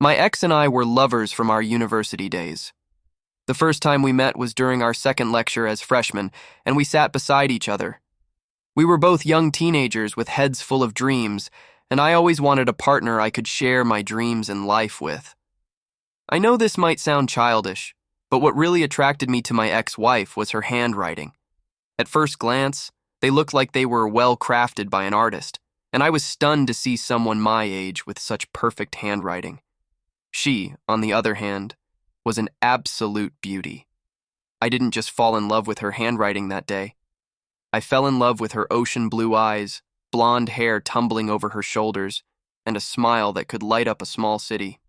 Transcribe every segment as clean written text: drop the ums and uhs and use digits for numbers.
My ex and I were lovers from our university days. The first time we met was during our second lecture as freshmen, and we sat beside each other. We were both young teenagers with heads full of dreams, and I always wanted a partner I could share my dreams and life with. I know this might sound childish, but what really attracted me to my ex-wife was her handwriting. At first glance, they looked like they were well crafted by an artist, and I was stunned to see someone my age with such perfect handwriting. She, on the other hand, was an absolute beauty. I didn't just fall in love with her handwriting that day. I fell in love with her ocean blue eyes, blonde hair tumbling over her shoulders, and a smile that could light up a small city.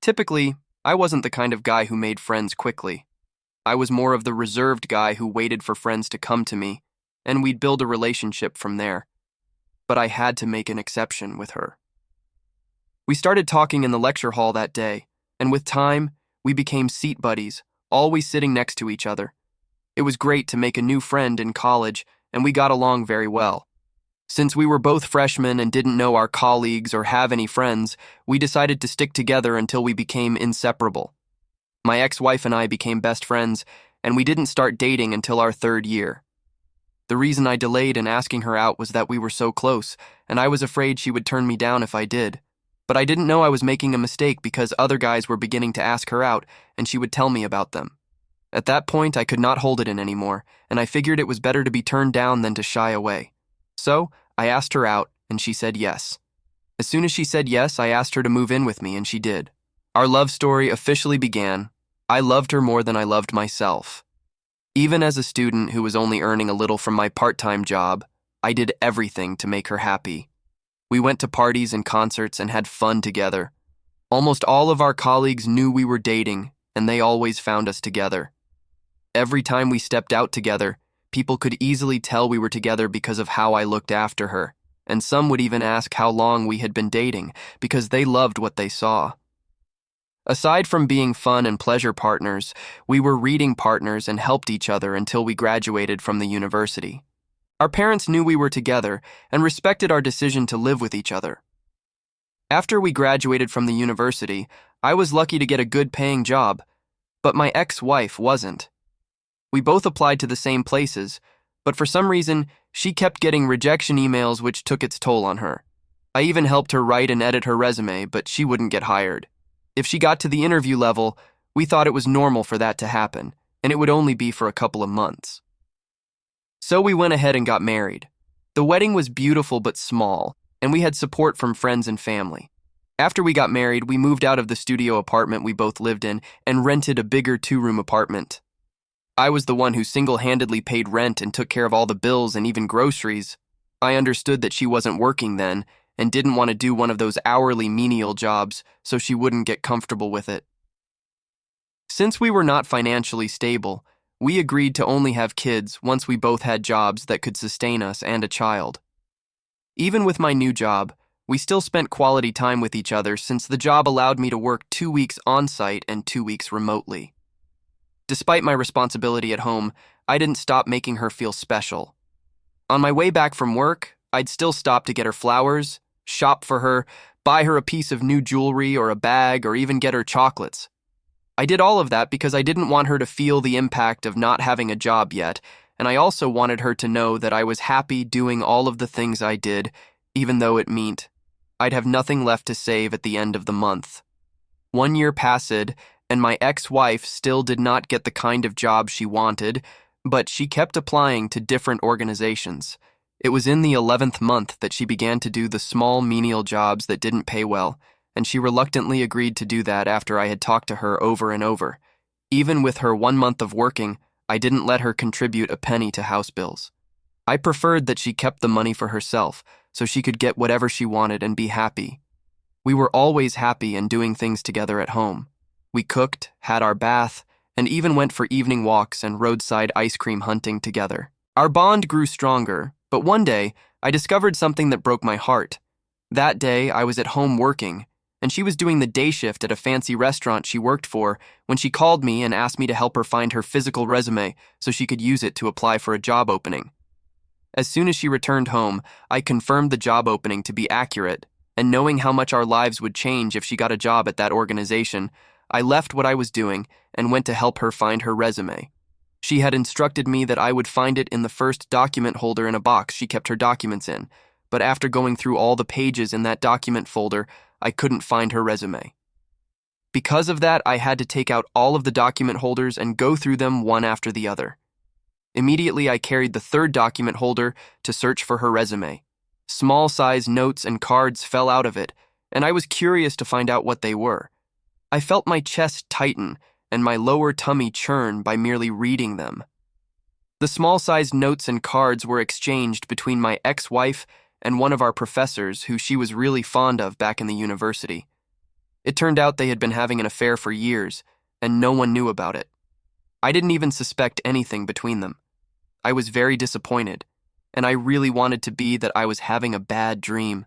Typically, I wasn't the kind of guy who made friends quickly. I was more of the reserved guy who waited for friends to come to me, and we'd build a relationship from there. But I had to make an exception with her. We started talking in the lecture hall that day, and with time, we became seat buddies, always sitting next to each other. It was great to make a new friend in college, and we got along very well. Since we were both freshmen and didn't know our colleagues or have any friends, we decided to stick together until we became inseparable. My ex-wife and I became best friends, and we didn't start dating until our third year. The reason I delayed in asking her out was that we were so close, and I was afraid she would turn me down if I did. But I didn't know I was making a mistake because other guys were beginning to ask her out, and she would tell me about them. At that point, I could not hold it in anymore, and I figured it was better to be turned down than to shy away. So, I asked her out, and she said yes. As soon as she said yes, I asked her to move in with me, and she did. Our love story officially began. I loved her more than I loved myself. Even as a student who was only earning a little from my part-time job, I did everything to make her happy. We went to parties and concerts and had fun together. Almost all of our colleagues knew we were dating, and they always found us together. Every time we stepped out together, people could easily tell we were together because of how I looked after her, and some would even ask how long we had been dating because they loved what they saw. Aside from being fun and pleasure partners, we were reading partners and helped each other until we graduated from the university. Our parents knew we were together and respected our decision to live with each other. After we graduated from the university, I was lucky to get a good-paying job, but my ex-wife wasn't. We both applied to the same places, but for some reason, she kept getting rejection emails which took its toll on her. I even helped her write and edit her resume, but she wouldn't get hired. If she got to the interview level, we thought it was normal for that to happen, and it would only be for a couple of months. So we went ahead and got married. The wedding was beautiful but small, and we had support from friends and family. After we got married, we moved out of the studio apartment we both lived in and rented a bigger 2-room apartment. I was the one who single-handedly paid rent and took care of all the bills and even groceries. I understood that she wasn't working then and didn't want to do one of those hourly menial jobs so she wouldn't get comfortable with it. Since we were not financially stable, we agreed to only have kids once we both had jobs that could sustain us and a child. Even with my new job, we still spent quality time with each other since the job allowed me to work 2 weeks on-site and 2 weeks remotely. Despite my responsibility at home, I didn't stop making her feel special. On my way back from work, I'd still stop to get her flowers, shop for her, buy her a piece of new jewelry or a bag, or even get her chocolates. I did all of that because I didn't want her to feel the impact of not having a job yet, and I also wanted her to know that I was happy doing all of the things I did, even though it meant I'd have nothing left to save at the end of the month. 1 year passed, and my ex-wife still did not get the kind of job she wanted, but she kept applying to different organizations. It was in the 11th month that she began to do the small menial jobs that didn't pay well, and she reluctantly agreed to do that after I had talked to her over and over. Even with her 1 month of working, I didn't let her contribute a penny to house bills. I preferred that she kept the money for herself so she could get whatever she wanted and be happy. We were always happy and doing things together at home. We cooked, had our bath, and even went for evening walks and roadside ice cream hunting together. Our bond grew stronger, but one day, I discovered something that broke my heart. That day, I was at home working, and she was doing the day shift at a fancy restaurant she worked for when she called me and asked me to help her find her physical resume so she could use it to apply for a job opening. As soon as she returned home, I confirmed the job opening to be accurate, and knowing how much our lives would change if she got a job at that organization, I left what I was doing and went to help her find her resume. She had instructed me that I would find it in the first document holder in a box she kept her documents in, but after going through all the pages in that document folder, I couldn't find her resume. Because of that, I had to take out all of the document holders and go through them one after the other. Immediately, I carried the third document holder to search for her resume. Small-size notes and cards fell out of it, and I was curious to find out what they were. I felt my chest tighten and my lower tummy churn by merely reading them. The small-sized notes and cards were exchanged between my ex-wife and one of our professors who she was really fond of back in the university. It turned out they had been having an affair for years, and no one knew about it. I didn't even suspect anything between them. I was very disappointed, and I really wanted to be that I was having a bad dream.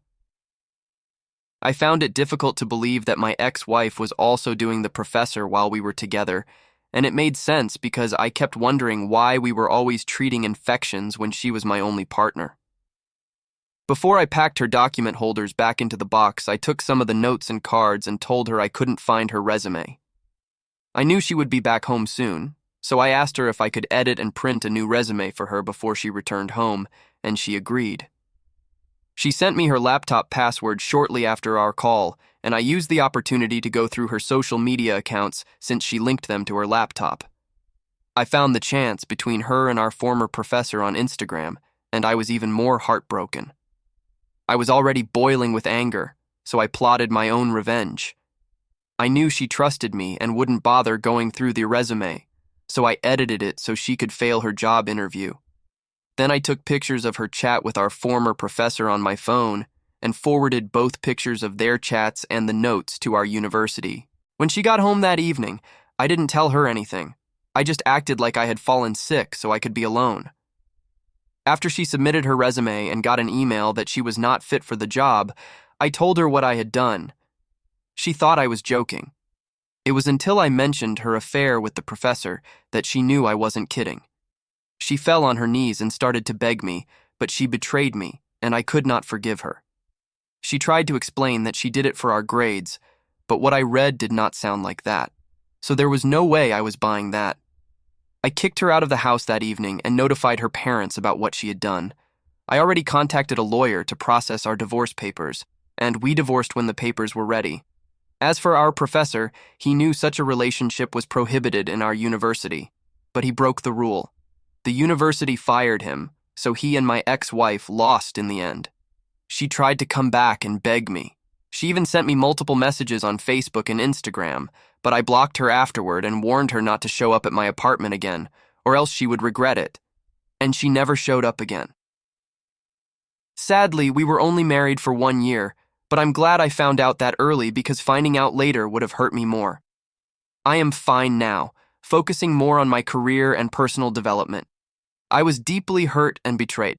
I found it difficult to believe that my ex-wife was also doing the professor while we were together, and it made sense because I kept wondering why we were always treating infections when she was my only partner. Before I packed her document holders back into the box, I took some of the notes and cards and told her I couldn't find her resume. I knew she would be back home soon, so I asked her if I could edit and print a new resume for her before she returned home, and she agreed. She sent me her laptop password shortly after our call, and I used the opportunity to go through her social media accounts since she linked them to her laptop. I found the chance between her and our former professor on Instagram, and I was even more heartbroken. I was already boiling with anger, so I plotted my own revenge. I knew she trusted me and wouldn't bother going through the resume, so I edited it so she could fail her job interview. Then I took pictures of her chat with our former professor on my phone and forwarded both pictures of their chats and the notes to our university. When she got home that evening, I didn't tell her anything. I just acted like I had fallen sick so I could be alone. After she submitted her resume and got an email that she was not fit for the job, I told her what I had done. She thought I was joking. It was until I mentioned her affair with the professor that she knew I wasn't kidding. She fell on her knees and started to beg me, but she betrayed me, and I could not forgive her. She tried to explain that she did it for our grades, but what I read did not sound like that, so there was no way I was buying that. I kicked her out of the house that evening and notified her parents about what she had done. I already contacted a lawyer to process our divorce papers, and we divorced when the papers were ready. As for our professor, he knew such a relationship was prohibited in our university, but he broke the rule. The university fired him, so he and my ex-wife lost in the end. She tried to come back and beg me. She even sent me multiple messages on Facebook and Instagram, but I blocked her afterward and warned her not to show up at my apartment again, or else she would regret it. And she never showed up again. Sadly, we were only married for 1 year, but I'm glad I found out that early because finding out later would have hurt me more. I am fine now, focusing more on my career and personal development. I was deeply hurt and betrayed.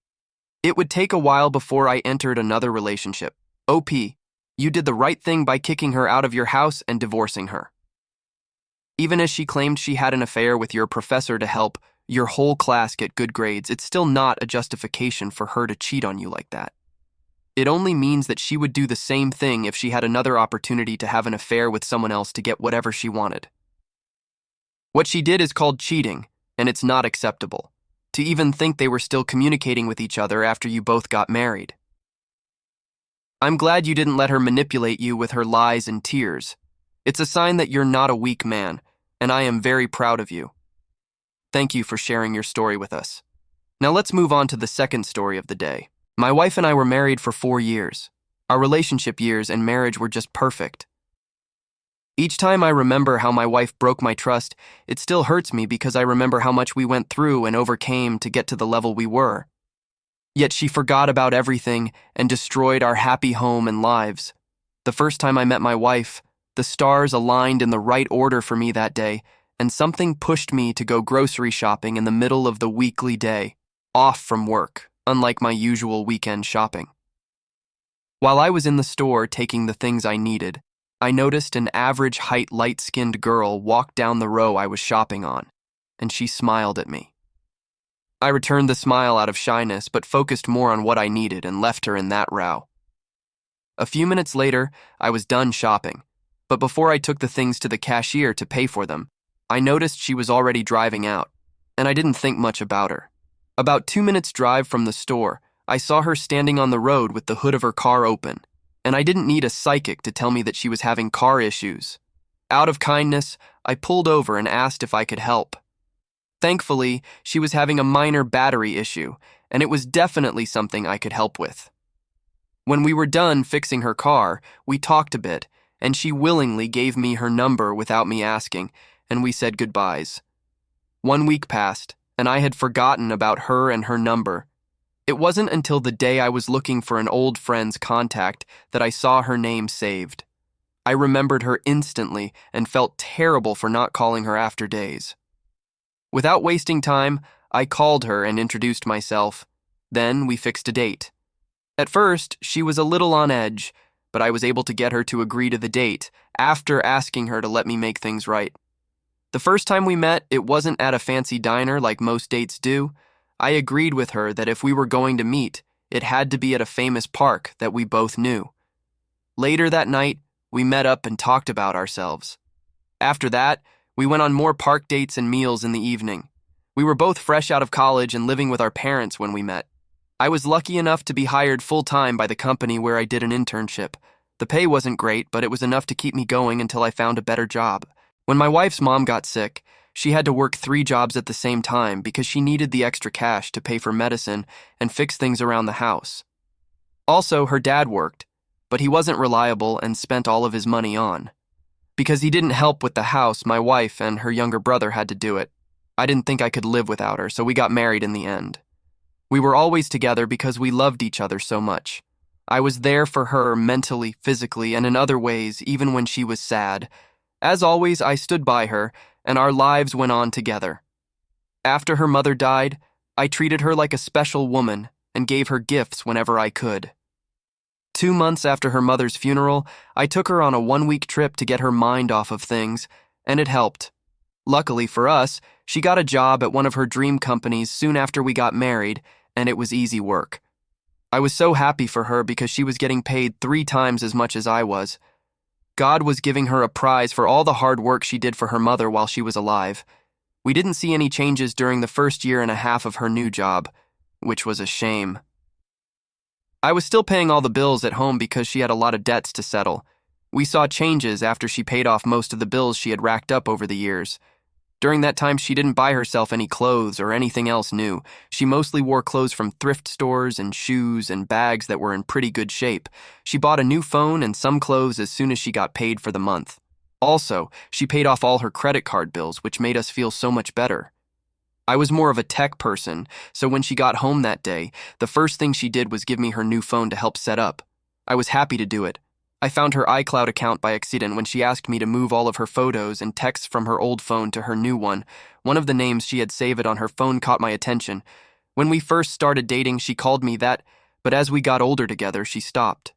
It would take a while before I entered another relationship. OP, you did the right thing by kicking her out of your house and divorcing her. Even as she claimed she had an affair with your professor to help your whole class get good grades, it's still not a justification for her to cheat on you like that. It only means that she would do the same thing if she had another opportunity to have an affair with someone else to get whatever she wanted. What she did is called cheating, and it's not acceptable. To even think they were still communicating with each other after you both got married. I'm glad you didn't let her manipulate you with her lies and tears. It's a sign that you're not a weak man, and I am very proud of you. Thank you for sharing your story with us. Now let's move on to the second story of the day. My wife and I were married for 4 years. Our relationship years and marriage were just perfect. Each time I remember how my wife broke my trust, it still hurts me because I remember how much we went through and overcame to get to the level we were. Yet she forgot about everything and destroyed our happy home and lives. The first time I met my wife, the stars aligned in the right order for me that day, and something pushed me to go grocery shopping in the middle of the weekly day, off from work, unlike my usual weekend shopping. While I was in the store taking the things I needed, I noticed an average height light-skinned girl walk down the row I was shopping on, and she smiled at me. I returned the smile out of shyness but focused more on what I needed and left her in that row. A few minutes later, I was done shopping. But before I took the things to the cashier to pay for them, I noticed she was already driving out, and I didn't think much about her. About 2 minutes' drive from the store, I saw her standing on the road with the hood of her car open, and I didn't need a psychic to tell me that she was having car issues. Out of kindness, I pulled over and asked if I could help. Thankfully, she was having a minor battery issue, and it was definitely something I could help with. When we were done fixing her car, we talked a bit, and she willingly gave me her number without me asking, and we said goodbyes. 1 week passed, and I had forgotten about her and her number. It wasn't until the day I was looking for an old friend's contact that I saw her name saved. I remembered her instantly and felt terrible for not calling her after days. Without wasting time, I called her and introduced myself. Then we fixed a date. At first, she was a little on edge, but I was able to get her to agree to the date after asking her to let me make things right. The first time we met, it wasn't at a fancy diner like most dates do. I agreed with her that if we were going to meet, it had to be at a famous park that we both knew. Later that night, we met up and talked about ourselves. After that, we went on more park dates and meals in the evening. We were both fresh out of college and living with our parents when we met. I was lucky enough to be hired full-time by the company where I did an internship. The pay wasn't great, but it was enough to keep me going until I found a better job. When my wife's mom got sick, she had to work 3 jobs at the same time because she needed the extra cash to pay for medicine and fix things around the house. Also, her dad worked, but he wasn't reliable and spent all of his money on. Because he didn't help with the house, my wife and her younger brother had to do it. I didn't think I could live without her, so we got married in the end. We were always together because we loved each other so much. I was there for her mentally, physically, and in other ways, even when she was sad. As always, I stood by her, and our lives went on together. After her mother died, I treated her like a special woman and gave her gifts whenever I could. 2 months after her mother's funeral, I took her on a 1-week trip to get her mind off of things, and it helped. Luckily for us, she got a job at one of her dream companies soon after we got married, and it was easy work. I was so happy for her because she was getting paid 3 times as much as I was. God was giving her a prize for all the hard work she did for her mother while she was alive. We didn't see any changes during the first year and a half of her new job, which was a shame. I was still paying all the bills at home because she had a lot of debts to settle. We saw changes after she paid off most of the bills she had racked up over the years. During that time, she didn't buy herself any clothes or anything else new. She mostly wore clothes from thrift stores and shoes and bags that were in pretty good shape. She bought a new phone and some clothes as soon as she got paid for the month. Also, she paid off all her credit card bills, which made us feel so much better. I was more of a tech person, so when she got home that day, the first thing she did was give me her new phone to help set up. I was happy to do it. I found her iCloud account by accident when she asked me to move all of her photos and texts from her old phone to her new one. One of the names she had saved on her phone caught my attention. When we first started dating, she called me that, but as we got older together, she stopped.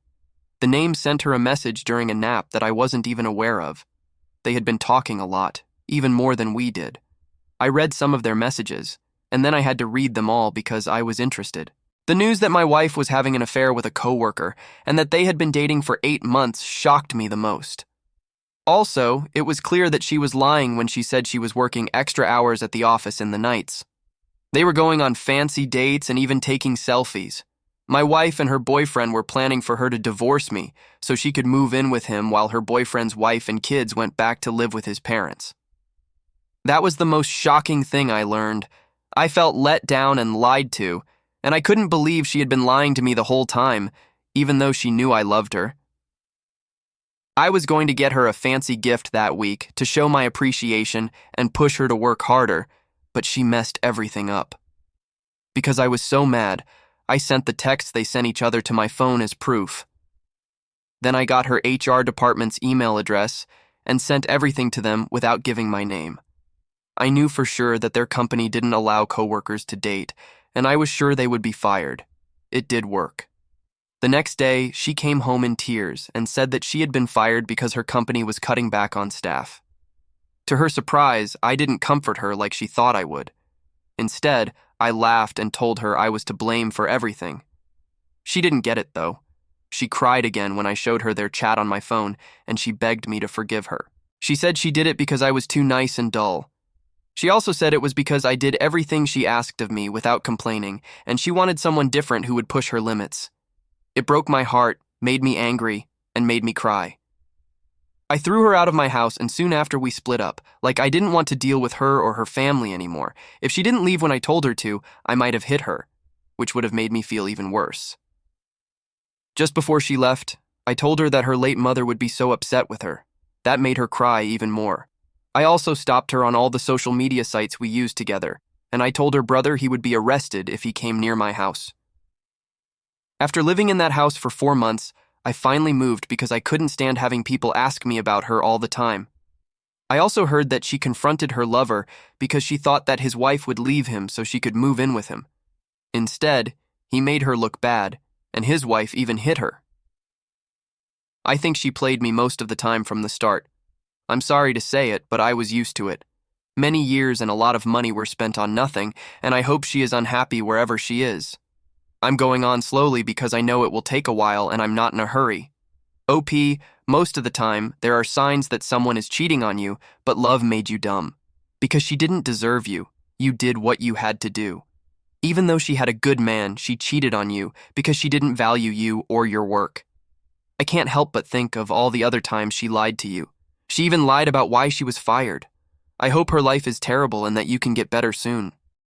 The name sent her a message during a nap that I wasn't even aware of. They had been talking a lot, even more than we did. I read some of their messages, and then I had to read them all because I was interested. The news that my wife was having an affair with a coworker and that they had been dating for 8 months shocked me the most. Also, it was clear that she was lying when she said she was working extra hours at the office in the nights. They were going on fancy dates and even taking selfies. My wife and her boyfriend were planning for her to divorce me so she could move in with him while her boyfriend's wife and kids went back to live with his parents. That was the most shocking thing I learned. I felt let down and lied to, and I couldn't believe she had been lying to me the whole time, even though she knew I loved her. I was going to get her a fancy gift that week to show my appreciation and push her to work harder, but she messed everything up. Because I was so mad, I sent the texts they sent each other to my phone as proof. Then I got her HR department's email address and sent everything to them without giving my name. I knew for sure that their company didn't allow coworkers to date, and I was sure they would be fired. It did work. The next day, she came home in tears and said that she had been fired because her company was cutting back on staff. To her surprise, I didn't comfort her like she thought I would. Instead, I laughed and told her I was to blame for everything. She didn't get it, though. She cried again when I showed her their chat on my phone, and she begged me to forgive her. She said she did it because I was too nice and dull. She also said it was because I did everything she asked of me without complaining, and she wanted someone different who would push her limits. It broke my heart, made me angry, and made me cry. I threw her out of my house, and soon after we split up, like I didn't want to deal with her or her family anymore. If she didn't leave when I told her to, I might have hit her, which would have made me feel even worse. Just before she left, I told her that her late mother would be so upset with her. That made her cry even more. I also stopped her on all the social media sites we used together, and I told her brother he would be arrested if he came near my house. After living in that house for 4 months, I finally moved because I couldn't stand having people ask me about her all the time. I also heard that she confronted her lover because she thought that his wife would leave him so she could move in with him. Instead, he made her look bad, and his wife even hit her. I think she played me most of the time from the start. I'm sorry to say it, but I was used to it. Many years and a lot of money were spent on nothing, and I hope she is unhappy wherever she is. I'm going on slowly because I know it will take a while and I'm not in a hurry. OP, most of the time, there are signs that someone is cheating on you, but love made you dumb. Because she didn't deserve you, you did what you had to do. Even though she had a good man, she cheated on you because she didn't value you or your work. I can't help but think of all the other times she lied to you. She even lied about why she was fired. I hope her life is terrible and that you can get better soon.